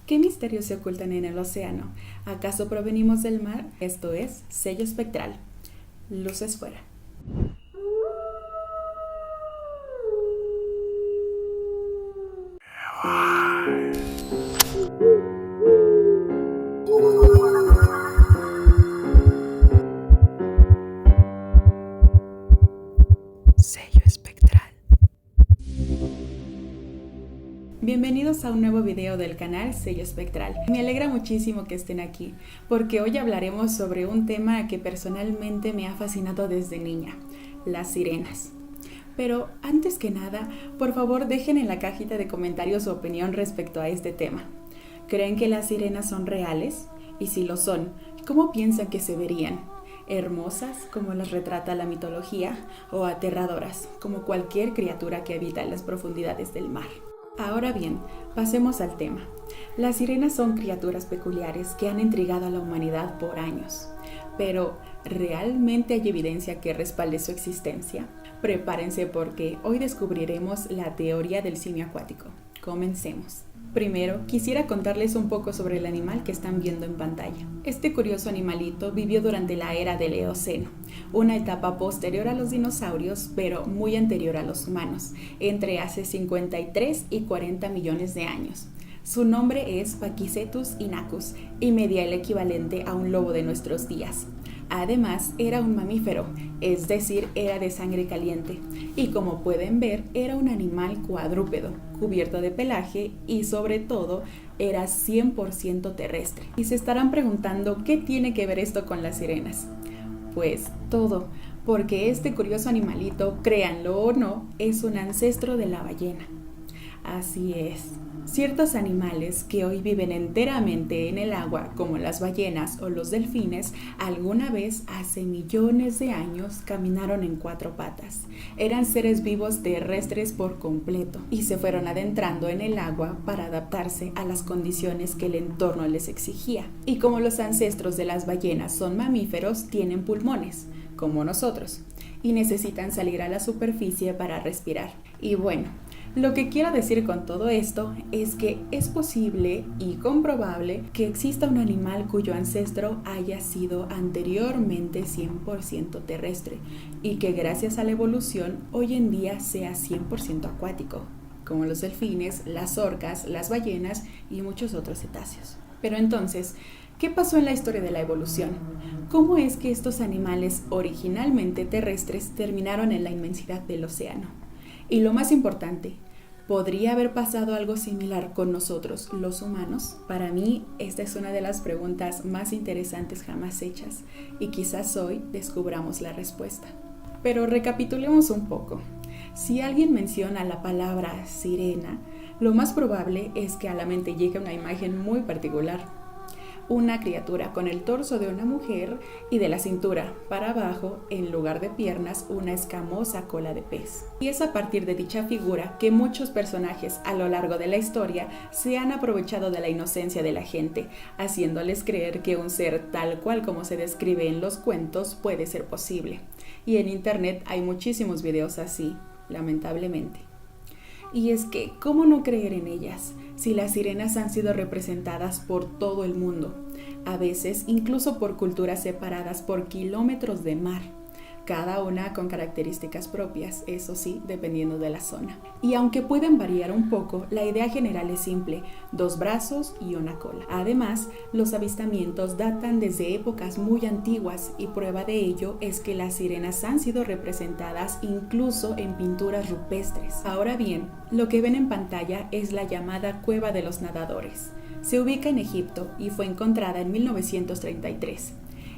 ¿Qué misterios se ocultan en el océano? ¿Acaso provenimos del mar? Esto es Sello Espectral. Luces fuera. Sello Espectral. Bienvenidos a un nuevo video del canal Sello Espectral. Me alegra muchísimo que estén aquí, porque hoy hablaremos sobre un tema que personalmente me ha fascinado desde niña, las sirenas. Pero antes que nada, por favor dejen en la cajita de comentarios su opinión respecto a este tema. ¿Creen que las sirenas son reales? Y si lo son, ¿cómo piensan que se verían? ¿Hermosas, como las retrata la mitología, o aterradoras, como cualquier criatura que habita en las profundidades del mar? Ahora bien, pasemos al tema. Las sirenas son criaturas peculiares que han intrigado a la humanidad por años. Pero, ¿realmente hay evidencia que respalde su existencia? Prepárense porque hoy descubriremos la teoría del simio acuático. Comencemos. Primero, quisiera contarles un poco sobre el animal que están viendo en pantalla. Este curioso animalito vivió durante la era del Eoceno, una etapa posterior a los dinosaurios, pero muy anterior a los humanos, entre hace 53 y 40 millones de años. Su nombre es Pakicetus inachus y medía el equivalente a un lobo de nuestros días. Además, era un mamífero, es decir, era de sangre caliente, y como pueden ver, era un animal cuadrúpedo, cubierto de pelaje y sobre todo, era 100% terrestre. Y se estarán preguntando, ¿qué tiene que ver esto con las sirenas? Pues todo, porque este curioso animalito, créanlo o no, es un ancestro de la ballena. Así es. Ciertos animales que hoy viven enteramente en el agua, como las ballenas o los delfines, alguna vez hace millones de años caminaron en cuatro patas. Eran seres vivos terrestres por completo y se fueron adentrando en el agua para adaptarse a las condiciones que el entorno les exigía. Y como los ancestros de las ballenas son mamíferos, tienen pulmones, como nosotros, y necesitan salir a la superficie para respirar. Y bueno, lo que quiero decir con todo esto es que es posible y comprobable que exista un animal cuyo ancestro haya sido anteriormente 100% terrestre y que gracias a la evolución hoy en día sea 100% acuático, como los delfines, las orcas, las ballenas y muchos otros cetáceos. Pero entonces, ¿qué pasó en la historia de la evolución? ¿Cómo es que estos animales originalmente terrestres terminaron en la inmensidad del océano? Y lo más importante, ¿podría haber pasado algo similar con nosotros, los humanos? Para mí, esta es una de las preguntas más interesantes jamás hechas, y quizás hoy descubramos la respuesta. Pero recapitulemos un poco. Si alguien menciona la palabra sirena, lo más probable es que a la mente llegue una imagen muy particular. Una criatura con el torso de una mujer y de la cintura para abajo, en lugar de piernas, una escamosa cola de pez. Y es a partir de dicha figura que muchos personajes a lo largo de la historia se han aprovechado de la inocencia de la gente, haciéndoles creer que un ser tal cual como se describe en los cuentos puede ser posible. Y en internet hay muchísimos videos así, lamentablemente. Y es que, ¿cómo no creer en ellas? Si las sirenas han sido representadas por todo el mundo, a veces incluso por culturas separadas por kilómetros de mar, cada una con características propias, eso sí, dependiendo de la zona. Y aunque pueden variar un poco, la idea general es simple: 2 brazos y una cola. Además, los avistamientos datan desde épocas muy antiguas y prueba de ello es que las sirenas han sido representadas incluso en pinturas rupestres. Ahora bien, lo que ven en pantalla es la llamada Cueva de los Nadadores. Se ubica en Egipto y fue encontrada en 1933.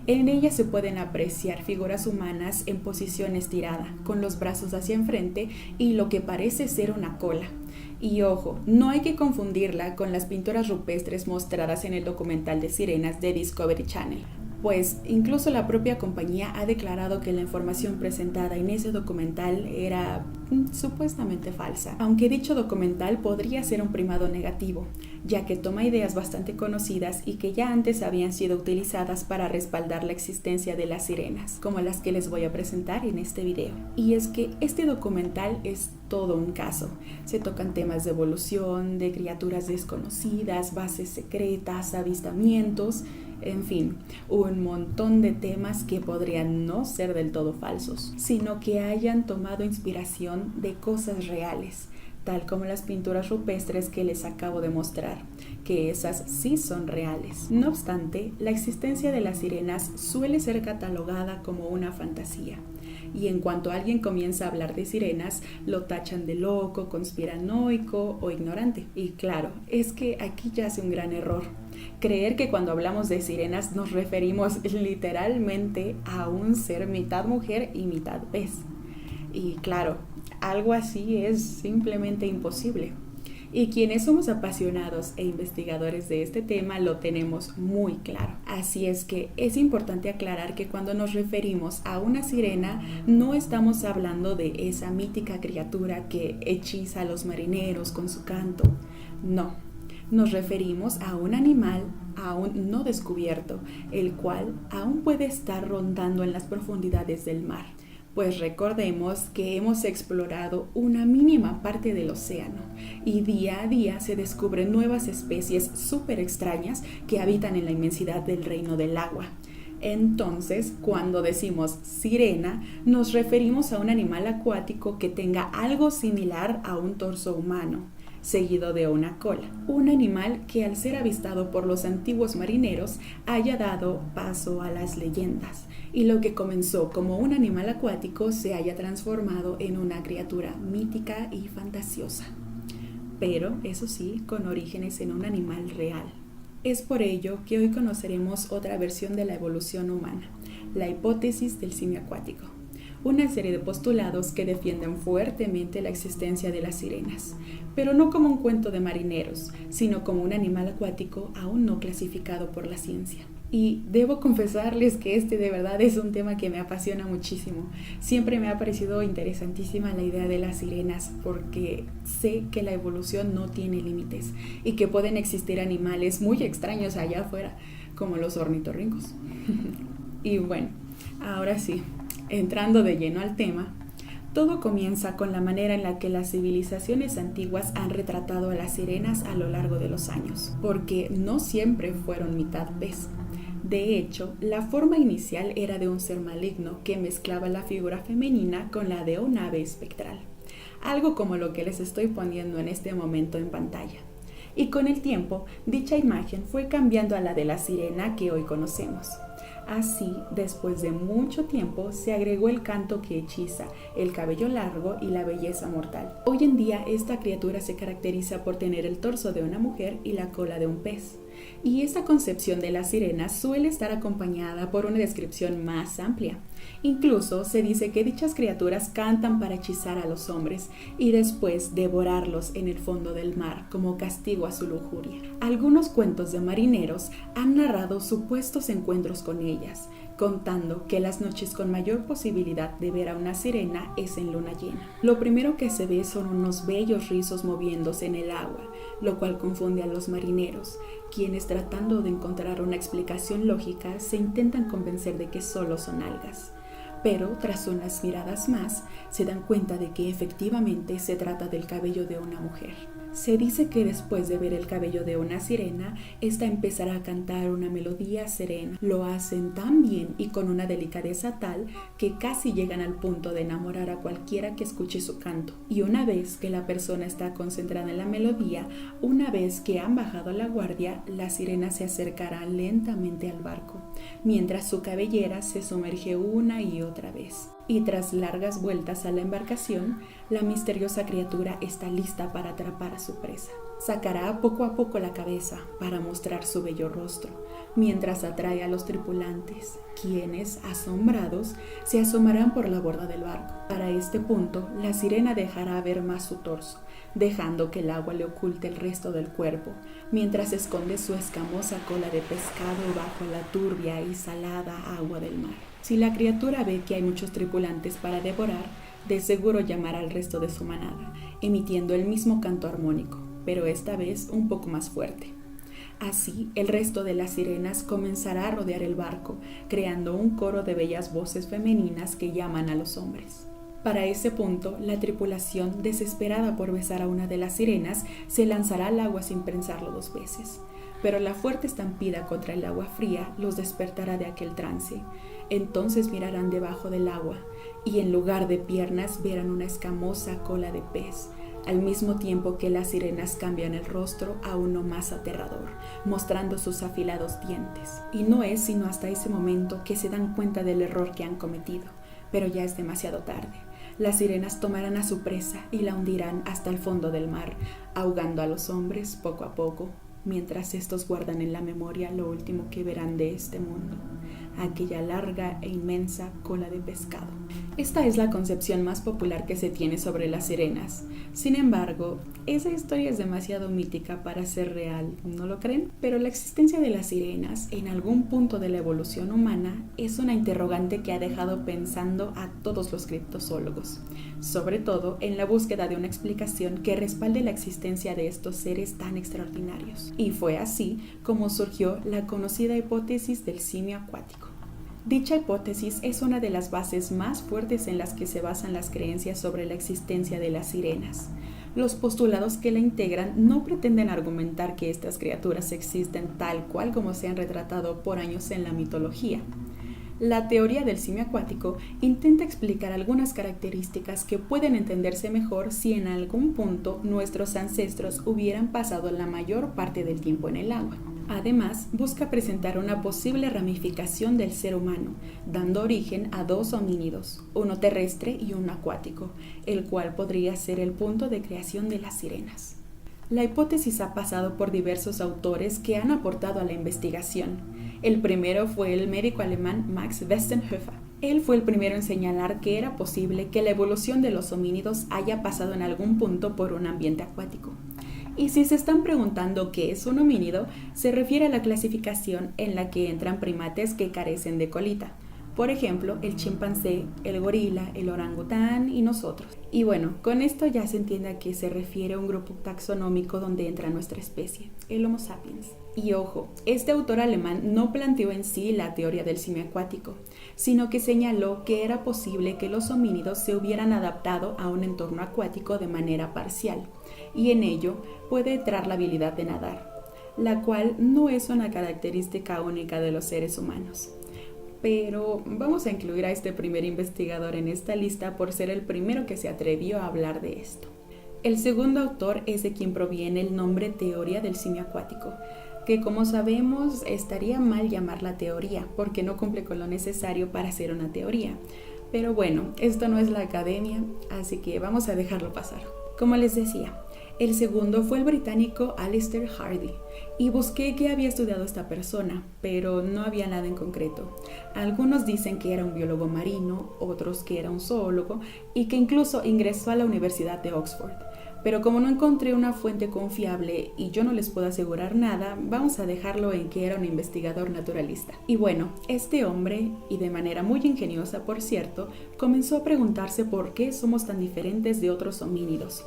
En ella se pueden apreciar figuras humanas en posición estirada, con los brazos hacia enfrente y lo que parece ser una cola. Y ojo, no hay que confundirla con las pinturas rupestres mostradas en el documental de sirenas de Discovery Channel. pues incluso la propia compañía ha declarado que la información presentada en ese documental era supuestamente falsa, aunque dicho documental podría ser un primado negativo, ya que toma ideas bastante conocidas y que ya antes habían sido utilizadas para respaldar la existencia de las sirenas, como las que les voy a presentar en este video. Y es que este documental es todo un caso. Se tocan temas de evolución, de criaturas desconocidas, bases secretas, avistamientos, en fin, un montón de temas que podrían no ser del todo falsos, sino que hayan tomado inspiración de cosas reales, tal como las pinturas rupestres que les acabo de mostrar, que esas sí son reales. No obstante, la existencia de las sirenas suele ser catalogada como una fantasía, y en cuanto alguien comienza a hablar de sirenas, lo tachan de loco, conspiranoico o ignorante. Y claro, es que aquí yace un gran error. Creer que cuando hablamos de sirenas nos referimos literalmente a un ser mitad mujer y mitad pez. Y claro, algo así es simplemente imposible. Y quienes somos apasionados e investigadores de este tema lo tenemos muy claro. Así es que es importante aclarar que cuando nos referimos a una sirena no estamos hablando de esa mítica criatura que hechiza a los marineros con su canto. No, nos referimos a un animal aún no descubierto, el cual aún puede estar rondando en las profundidades del mar. Pues recordemos que hemos explorado una mínima parte del océano y día a día se descubren nuevas especies súper extrañas que habitan en la inmensidad del reino del agua. Entonces, cuando decimos sirena, nos referimos a un animal acuático que tenga algo similar a un torso humano, seguido de una cola. Un animal que al ser avistado por los antiguos marineros haya dado paso a las leyendas y lo que comenzó como un animal acuático se haya transformado en una criatura mítica y fantasiosa. Pero, eso sí, con orígenes en un animal real. Es por ello que hoy conoceremos otra versión de la evolución humana, la hipótesis del simio acuático. Una serie de postulados que defienden fuertemente la existencia de las sirenas, pero no como un cuento de marineros, sino como un animal acuático aún no clasificado por la ciencia. Y debo confesarles que este de verdad es un tema que me apasiona muchísimo. Siempre me ha parecido interesantísima la idea de las sirenas porque sé que la evolución no tiene límites y que pueden existir animales muy extraños allá afuera, como los ornitorrincos. Y bueno, ahora sí, entrando de lleno al tema, todo comienza con la manera en la que las civilizaciones antiguas han retratado a las sirenas a lo largo de los años, porque no siempre fueron mitad pez. De hecho, la forma inicial era de un ser maligno que mezclaba la figura femenina con la de un ave espectral, algo como lo que les estoy poniendo en este momento en pantalla. Y con el tiempo, dicha imagen fue cambiando a la de la sirena que hoy conocemos. Así, después de mucho tiempo, se agregó el canto que hechiza, el cabello largo y la belleza mortal. Hoy en día, esta criatura se caracteriza por tener el torso de una mujer y la cola de un pez. Y esta concepción de la sirena suele estar acompañada por una descripción más amplia. Incluso se dice que dichas criaturas cantan para hechizar a los hombres y después devorarlos en el fondo del mar como castigo a su lujuria. Algunos cuentos de marineros han narrado supuestos encuentros con ellas, contando que las noches con mayor posibilidad de ver a una sirena es en luna llena. Lo primero que se ve son unos bellos rizos moviéndose en el agua, lo cual confunde a los marineros, quienes tratando de encontrar una explicación lógica se intentan convencer de que solo son algas. Pero tras unas miradas más, se dan cuenta de que efectivamente se trata del cabello de una mujer. Se dice que después de ver el cabello de una sirena, esta empezará a cantar una melodía serena. Lo hacen tan bien y con una delicadeza tal que casi llegan al punto de enamorar a cualquiera que escuche su canto. Y una vez que la persona está concentrada en la melodía, una vez que han bajado la guardia, la sirena se acercará lentamente al barco, mientras su cabellera se sumerge una y otra vez. Y tras largas vueltas a la embarcación, la misteriosa criatura está lista para atrapar a su presa. Sacará poco a poco la cabeza para mostrar su bello rostro, mientras atrae a los tripulantes, quienes, asombrados, se asomarán por la borda del barco. Para este punto, la sirena dejará ver más su torso, dejando que el agua le oculte el resto del cuerpo, mientras esconde su escamosa cola de pescado bajo la turbia y salada agua del mar. Si la criatura ve que hay muchos tripulantes para devorar, de seguro llamará al resto de su manada, emitiendo el mismo canto armónico, pero esta vez un poco más fuerte. Así, el resto de las sirenas comenzará a rodear el barco, creando un coro de bellas voces femeninas que llaman a los hombres. Para ese punto, la tripulación, desesperada por besar a una de las sirenas, se lanzará al agua sin pensarlo 2 veces. Pero la fuerte estampida contra el agua fría los despertará de aquel trance. Entonces mirarán debajo del agua, y en lugar de piernas verán una escamosa cola de pez, al mismo tiempo que las sirenas cambian el rostro a uno más aterrador, mostrando sus afilados dientes. Y no es sino hasta ese momento que se dan cuenta del error que han cometido, pero ya es demasiado tarde. Las sirenas tomarán a su presa y la hundirán hasta el fondo del mar, ahogando a los hombres poco a poco, mientras estos guardan en la memoria lo último que verán de este mundo, aquella larga e inmensa cola de pescado. Esta es la concepción más popular que se tiene sobre las sirenas. Sin embargo, esa historia es demasiado mítica para ser real, ¿no lo creen? Pero la existencia de las sirenas en algún punto de la evolución humana es una interrogante que ha dejado pensando a todos los criptozoólogos, sobre todo en la búsqueda de una explicación que respalde la existencia de estos seres tan extraordinarios. Y fue así como surgió la conocida hipótesis del simio acuático. Dicha hipótesis es una de las bases más fuertes en las que se basan las creencias sobre la existencia de las sirenas. Los postulados que la integran no pretenden argumentar que estas criaturas existen tal cual como se han retratado por años en la mitología. La teoría del simio acuático intenta explicar algunas características que pueden entenderse mejor si en algún punto nuestros ancestros hubieran pasado la mayor parte del tiempo en el agua. Además, busca presentar una posible ramificación del ser humano, dando origen a 2 homínidos, uno terrestre y uno acuático, el cual podría ser el punto de creación de las sirenas. La hipótesis ha pasado por diversos autores que han aportado a la investigación. El primero fue el médico alemán Max Westenhofer. Él fue el primero en señalar que era posible que la evolución de los homínidos haya pasado en algún punto por un ambiente acuático. Y si se están preguntando qué es un homínido, se refiere a la clasificación en la que entran primates que carecen de colita. Por ejemplo, el chimpancé, el gorila, el orangután y nosotros. Y bueno, con esto ya se entiende a qué se refiere un grupo taxonómico donde entra nuestra especie, el Homo sapiens. Y ojo, este autor alemán no planteó en sí la teoría del simio acuático, sino que señaló que era posible que los homínidos se hubieran adaptado a un entorno acuático de manera parcial, y en ello puede entrar la habilidad de nadar, la cual no es una característica única de los seres humanos. Pero vamos a incluir a este primer investigador en esta lista por ser el primero que se atrevió a hablar de esto. El segundo autor es de quien proviene el nombre teoría del simio acuático, que como sabemos estaría mal llamarla teoría porque no cumple con lo necesario para ser una teoría. Pero bueno, esto no es la academia, así que vamos a dejarlo pasar. Como les decía, el segundo fue el británico Alistair Hardy, y busqué qué había estudiado esta persona, pero no había nada en concreto. Algunos dicen que era un biólogo marino, otros que era un zoólogo, y que incluso ingresó a la Universidad de Oxford. Pero como no encontré una fuente confiable y yo no les puedo asegurar nada, vamos a dejarlo en que era un investigador naturalista. Y bueno, este hombre, y de manera muy ingeniosa por cierto, comenzó a preguntarse por qué somos tan diferentes de otros homínidos.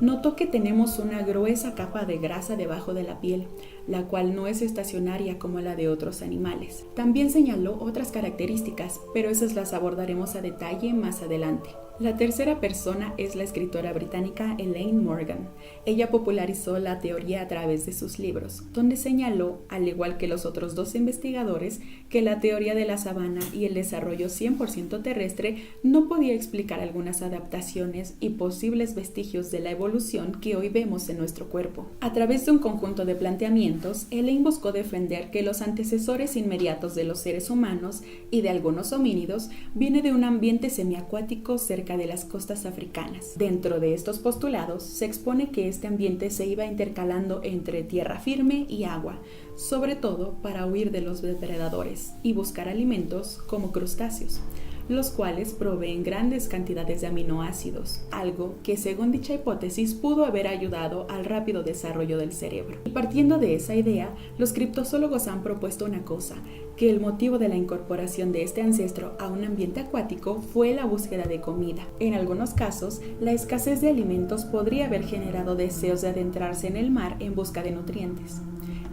Notó que tenemos una gruesa capa de grasa debajo de la piel, la cual no es estacionaria como la de otros animales. También señaló otras características, pero esas las abordaremos a detalle más adelante. La tercera persona es la escritora británica Elaine Morgan. Ella popularizó la teoría a través de sus libros, donde señaló, al igual que los otros 2 investigadores, que la teoría de la sabana y el desarrollo 100% terrestre no podía explicar algunas adaptaciones y posibles vestigios de la evolución que hoy vemos en nuestro cuerpo. A través de un conjunto de planteamientos, Elaine buscó defender que los antecesores inmediatos de los seres humanos y de algunos homínidos viene de un ambiente semiacuático cerca de las costas africanas. Dentro de estos postulados se expone que este ambiente se iba intercalando entre tierra firme y agua, sobre todo para huir de los depredadores y buscar alimentos como crustáceos. los cuales proveen grandes cantidades de aminoácidos, algo que según dicha hipótesis pudo haber ayudado al rápido desarrollo del cerebro. Y partiendo de esa idea, los criptozoólogos han propuesto una cosa, que el motivo de la incorporación de este ancestro a un ambiente acuático fue la búsqueda de comida. En algunos casos, la escasez de alimentos podría haber generado deseos de adentrarse en el mar en busca de nutrientes.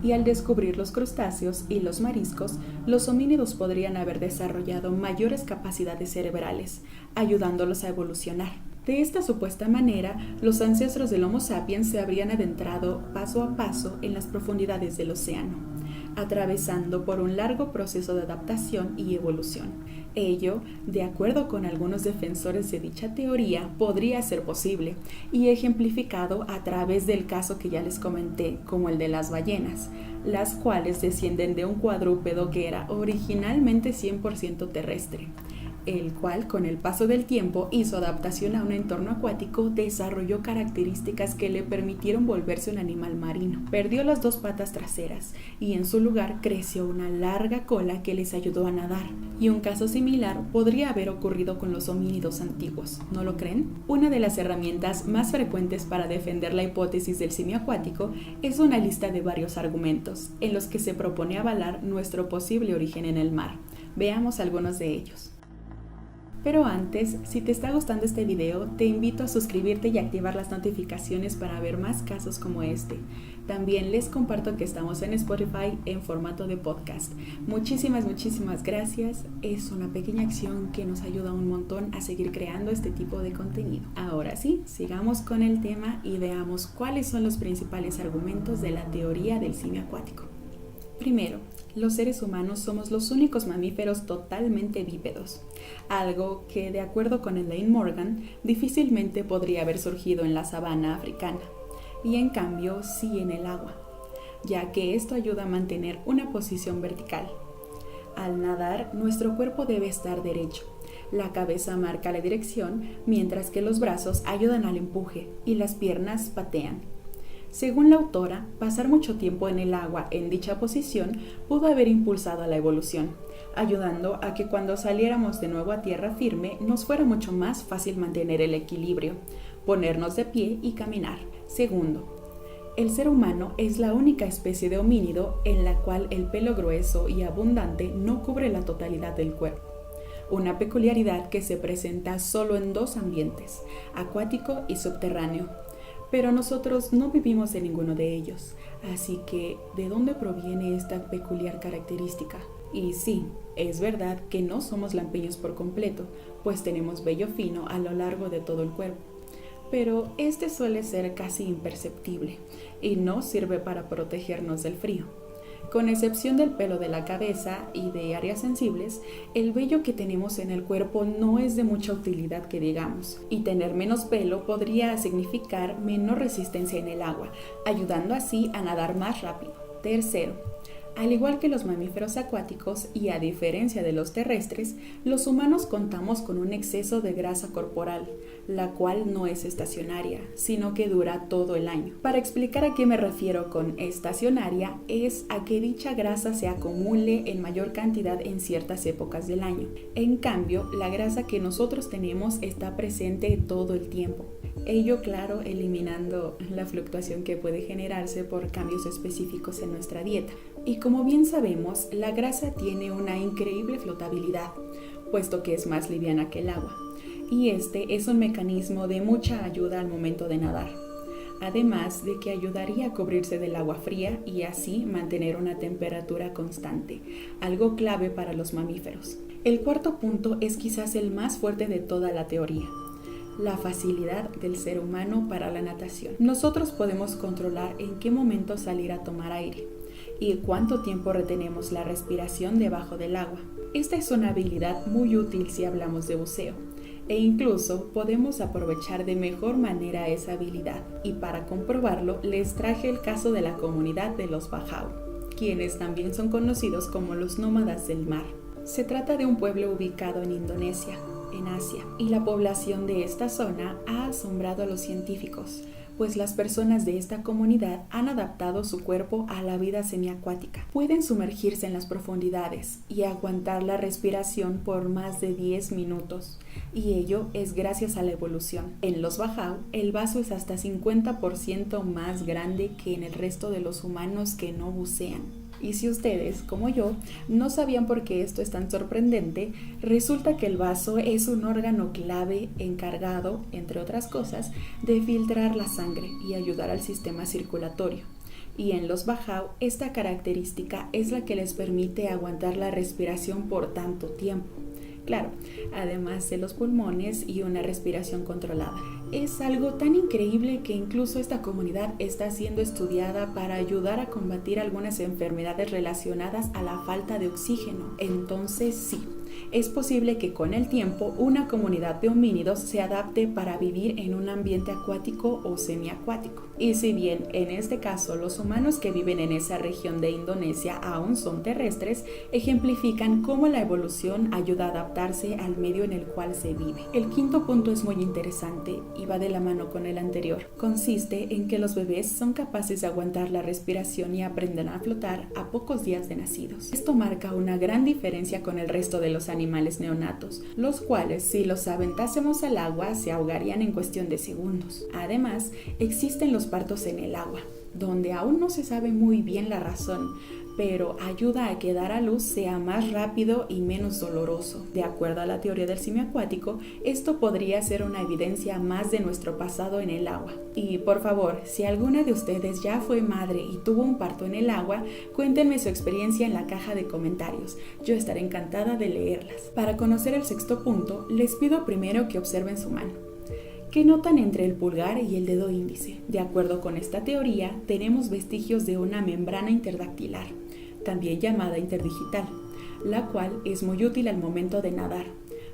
Y al descubrir los crustáceos y los mariscos, los homínidos podrían haber desarrollado mayores capacidades cerebrales, ayudándolos a evolucionar. De esta supuesta manera, los ancestros del Homo sapiens se habrían adentrado paso a paso en las profundidades del océano, atravesando por un largo proceso de adaptación y evolución. Ello, de acuerdo con algunos defensores de dicha teoría, podría ser posible y ejemplificado a través del caso que ya les comenté, como el de las ballenas, las cuales descienden de un cuadrúpedo que era originalmente 100% terrestre, el cual con el paso del tiempo hizo adaptación a un entorno acuático, desarrolló características que le permitieron volverse un animal marino. Perdió las 2 patas traseras y en su lugar creció una larga cola que les ayudó a nadar. Y un caso similar podría haber ocurrido con los homínidos antiguos, ¿no lo creen? Una de las herramientas más frecuentes para defender la hipótesis del simio acuático es una lista de varios argumentos, en los que se propone avalar nuestro posible origen en el mar. Veamos algunos de ellos. Pero antes, si te está gustando este video, te invito a suscribirte y activar las notificaciones para ver más casos como este. También les comparto que estamos en Spotify en formato de podcast. Muchísimas gracias. Es una pequeña acción que nos ayuda un montón a seguir creando este tipo de contenido. Ahora sí, sigamos con el tema y veamos cuáles son los principales argumentos de la teoría del simio acuático. Primero, los seres humanos somos los únicos mamíferos totalmente bípedos, algo que, de acuerdo con Elaine Morgan, difícilmente podría haber surgido en la sabana africana, y en cambio sí en el agua, ya que esto ayuda a mantener una posición vertical. Al nadar, nuestro cuerpo debe estar derecho, la cabeza marca la dirección, mientras que los brazos ayudan al empuje y las piernas patean. Según la autora, pasar mucho tiempo en el agua en dicha posición pudo haber impulsado a la evolución, ayudando a que cuando saliéramos de nuevo a tierra firme nos fuera mucho más fácil mantener el equilibrio, ponernos de pie y caminar. Segundo, el ser humano es la única especie de homínido en la cual el pelo grueso y abundante no cubre la totalidad del cuerpo. Una peculiaridad que se presenta solo en 2 ambientes, acuático y subterráneo. Pero nosotros no vivimos en ninguno de ellos, así que ¿de dónde proviene esta peculiar característica? Y sí, es verdad que no somos lampiños por completo, pues tenemos vello fino a lo largo de todo el cuerpo, pero este suele ser casi imperceptible y no sirve para protegernos del frío. Con excepción del pelo de la cabeza y de áreas sensibles, el vello que tenemos en el cuerpo no es de mucha utilidad que digamos, y tener menos pelo podría significar menor resistencia en el agua, ayudando así a nadar más rápido. Tercero, al igual que los mamíferos acuáticos y a diferencia de los terrestres, los humanos contamos con un exceso de grasa corporal, la cual no es estacionaria, sino que dura todo el año. Para explicar a qué me refiero con estacionaria, es a que dicha grasa se acumule en mayor cantidad en ciertas épocas del año. En cambio, la grasa que nosotros tenemos está presente todo el tiempo. Ello, claro, eliminando la fluctuación que puede generarse por cambios específicos en nuestra dieta. Y como bien sabemos, la grasa tiene una increíble flotabilidad, puesto que es más liviana que el agua. Y este es un mecanismo de mucha ayuda al momento de nadar. Además de que ayudaría a cubrirse del agua fría y así mantener una temperatura constante, algo clave para los mamíferos. El cuarto punto es quizás el más fuerte de toda la teoría. La facilidad del ser humano para la natación. Nosotros podemos controlar en qué momento salir a tomar aire y cuánto tiempo retenemos la respiración debajo del agua. Esta es una habilidad muy útil si hablamos de buceo, e incluso podemos aprovechar de mejor manera esa habilidad. Y para comprobarlo, les traje el caso de la comunidad de los Bajau, quienes también son conocidos como los nómadas del mar. Se trata de un pueblo ubicado en Indonesia, en Asia, y la población de esta zona ha asombrado a los científicos, pues las personas de esta comunidad han adaptado su cuerpo a la vida semiacuática. Pueden sumergirse en las profundidades y aguantar la respiración por más de 10 minutos, y ello es gracias a la evolución. En los Bajau, el vaso es hasta 50% más grande que en el resto de los humanos que no bucean. Y si ustedes, como yo, no sabían por qué esto es tan sorprendente, resulta que el vaso es un órgano clave encargado, entre otras cosas, de filtrar la sangre y ayudar al sistema circulatorio. Y en los Bajau, esta característica es la que les permite aguantar la respiración por tanto tiempo. Claro, además de los pulmones y una respiración controlada. Es algo tan increíble que incluso esta comunidad está siendo estudiada para ayudar a combatir algunas enfermedades relacionadas a la falta de oxígeno. Entonces sí, es posible que con el tiempo una comunidad de homínidos se adapte para vivir en un ambiente acuático o semiacuático. Y si bien en este caso los humanos que viven en esa región de Indonesia aún son terrestres, ejemplifican cómo la evolución ayuda a adaptarse al medio en el cual se vive. El quinto punto es muy interesante y va de la mano con el anterior. Consiste en que los bebés son capaces de aguantar la respiración y aprenden a flotar a pocos días de nacidos. Esto marca una gran diferencia con el resto de los animales neonatos, los cuales si los aventásemos al agua se ahogarían en cuestión de segundos. Además, existen los partos en el agua, donde aún no se sabe muy bien la razón, pero ayuda a que dar a luz sea más rápido y menos doloroso. De acuerdo a la teoría del semiacuático, esto podría ser una evidencia más de nuestro pasado en el agua. Y por favor, si alguna de ustedes ya fue madre y tuvo un parto en el agua, cuéntenme su experiencia en la caja de comentarios. Yo estaré encantada de leerlas. Para conocer el sexto punto, les pido primero que observen su mano. ¿Qué notan entre el pulgar y el dedo índice? De acuerdo con esta teoría, tenemos vestigios de una membrana interdactilar, también llamada interdigital, la cual es muy útil al momento de nadar,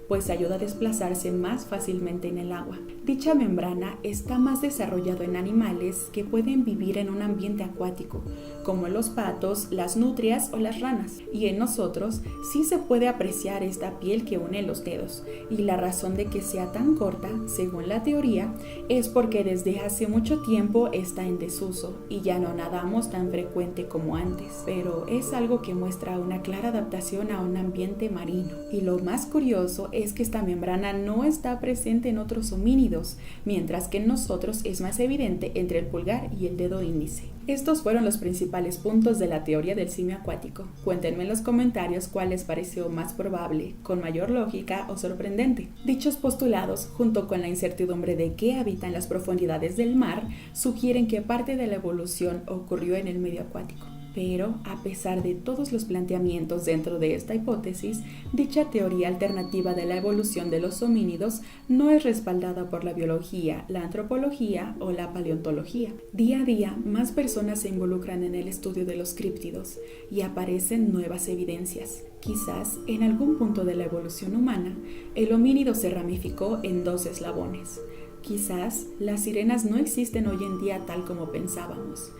pues ayuda a desplazarse más fácilmente en el agua. Dicha membrana está más desarrollada en animales que pueden vivir en un ambiente acuático, como los patos, las nutrias o las ranas. Y en nosotros sí se puede apreciar esta piel que une los dedos. Y la razón de que sea tan corta, según la teoría, es porque desde hace mucho tiempo está en desuso y ya no nadamos tan frecuente como antes. Pero es algo que muestra una clara adaptación a un ambiente marino. Y lo más curioso es que esta membrana no está presente en otros homínidos, mientras que en nosotros es más evidente entre el pulgar y el dedo índice. Estos fueron los principales puntos de la teoría del simio acuático. Cuéntenme en los comentarios cuál les pareció más probable, con mayor lógica o sorprendente. Dichos postulados, junto con la incertidumbre de qué habita en las profundidades del mar, sugieren que parte de la evolución ocurrió en el medio acuático. Pero, a pesar de todos los planteamientos dentro de esta hipótesis, dicha teoría alternativa de la evolución de los homínidos no es respaldada por la biología, la antropología o la paleontología. Día a día, más personas se involucran en el estudio de los críptidos y aparecen nuevas evidencias. Quizás, en algún punto de la evolución humana, el homínido se ramificó en dos eslabones. Quizás, las sirenas no existen hoy en día tal como pensábamos.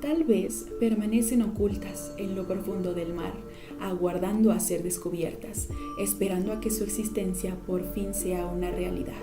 Tal vez permanecen ocultas en lo profundo del mar, aguardando a ser descubiertas, esperando a que su existencia por fin sea una realidad.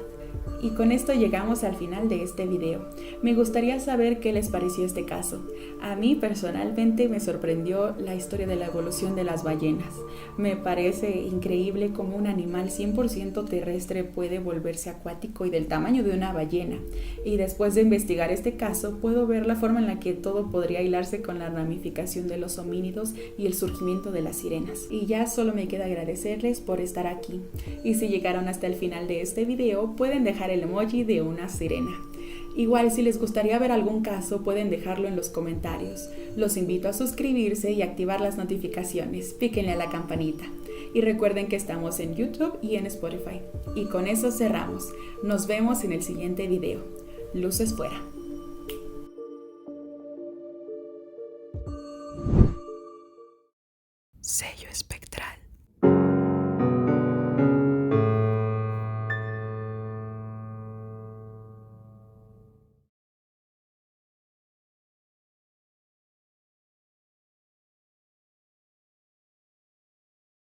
Y con esto llegamos al final de este video. Me gustaría saber qué les pareció este caso. A mí personalmente me sorprendió la historia de la evolución de las ballenas. Me parece increíble cómo un animal 100% terrestre puede volverse acuático y del tamaño de una ballena. Y después de investigar este caso, puedo ver la forma en la que todo podría hilarse con la ramificación de los homínidos y el surgimiento de las sirenas. Y ya solo me queda agradecerles por estar aquí. Y si llegaron hasta el final de este video, pueden dejar el emoji de una sirena. Igual, si les gustaría ver algún caso, pueden dejarlo en los comentarios. Los invito a suscribirse y activar las notificaciones. Píquenle a la campanita. Y recuerden que estamos en YouTube y en Spotify. Y con eso cerramos. Nos vemos en el siguiente video. Luces fuera. Sello espectral.